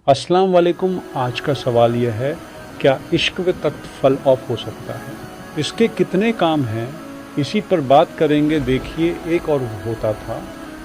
अस्सलाम वालेकुम। आज का सवाल यह है, क्या इश्क व तख्त फल ऑफ हो सकता है? इसके कितने काम हैं, इसी पर बात करेंगे। देखिए, एक और होता था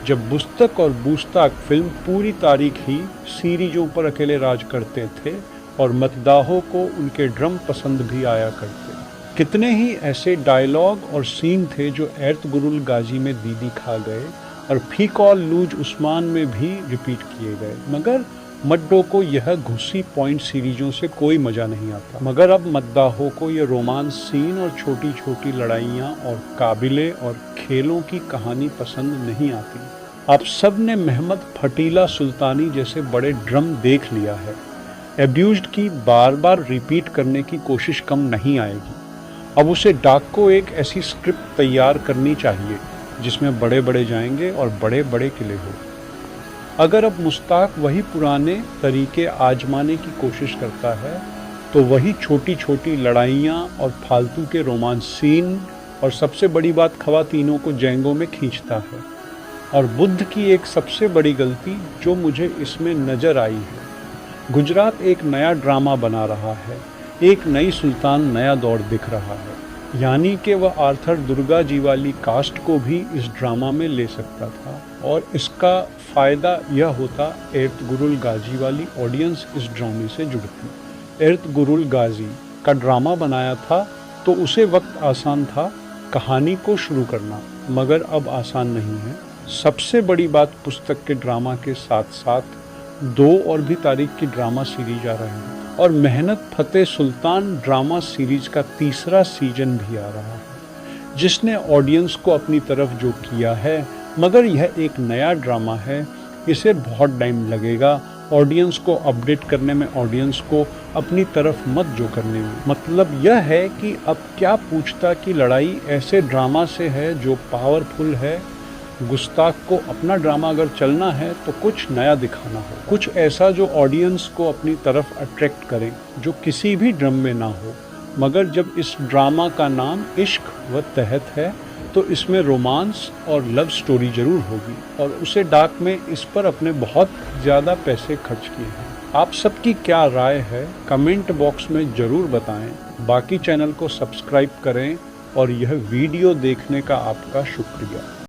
जब बुस्तक और बूस्ताक फिल्म पूरी तारीख ही सीरीजों पर अकेले राज करते थे और मद्दाहों को उनके ड्रम पसंद भी आया करते। कितने ही ऐसे डायलॉग और सीन थे जो एर्तगुरुल गाजी में दीदी खा गए और फीकॉल लूज उस्मान में भी रिपीट किए गए, मगर मड्डों को यह घुसी पॉइंट सीरीजों से कोई मज़ा नहीं आता। मगर अब मद्दाहों को ये रोमांस सीन और छोटी छोटी लड़ाइयाँ और काबिले और खेलों की कहानी पसंद नहीं आती। आप सब ने महमद फटीला सुल्तानी जैसे बड़े ड्रम देख लिया है। एब्यूज्ड की बार बार रिपीट करने की कोशिश कम नहीं आएगी। अब उसे डाक को एक ऐसी स्क्रिप्ट तैयार करनी चाहिए जिसमें बड़े बड़े जाएंगे और बड़े बड़े किले हो। अगर अब मुश्ताक वही पुराने तरीके आजमाने की कोशिश करता है तो वही छोटी छोटी लड़ाइयाँ और फालतू के रोमांस सीन और सबसे बड़ी बात ख़वातीनों को जैंगों में खींचता है। और बुद्ध की एक सबसे बड़ी गलती जो मुझे इसमें नज़र आई है, गुजरात एक नया ड्रामा बना रहा है, एक नई सुल्तान नया दौर दिख रहा है, यानी कि वह आर्थर दुर्गा जी वाली कास्ट को भी इस ड्रामा में ले सकता था और इसका फ़ायदा यह होता एर्तगुरुल गाजी वाली ऑडियंस इस ड्रामे से जुड़ती। एर्तगुरुल गाजी का ड्रामा बनाया था तो उसे वक्त आसान था कहानी को शुरू करना, मगर अब आसान नहीं है। सबसे बड़ी बात, पुस्तक के ड्रामा के साथ साथ 2 और भी तारीख की ड्रामा सीरीज आ रही है और मेहनत फतेह सुल्तान ड्रामा सीरीज का 3रा सीजन भी आ रहा है, जिसने ऑडियंस को अपनी तरफ जो किया है। मगर यह एक नया ड्रामा है, इसे बहुत टाइम लगेगा ऑडियंस को अपडेट करने में, ऑडियंस को अपनी तरफ मत जो करने में। मतलब यह है कि अब क्या पूछता की लड़ाई ऐसे ड्रामा से है जो पावरफुल है। गुस्ताख को अपना ड्रामा अगर चलना है तो कुछ नया दिखाना हो, कुछ ऐसा जो ऑडियंस को अपनी तरफ अट्रैक्ट करे, जो किसी भी ड्रम में ना हो। मगर जब इस ड्रामा का नाम इश्क व तहत है तो इसमें रोमांस और लव स्टोरी ज़रूर होगी और उसे डाक में इस पर अपने बहुत ज़्यादा पैसे खर्च किए हैं। आप सबकी क्या राय है, कमेंट बॉक्स में ज़रूर बताएं। बाकी चैनल को सब्सक्राइब करें और यह वीडियो देखने का आपका शुक्रिया।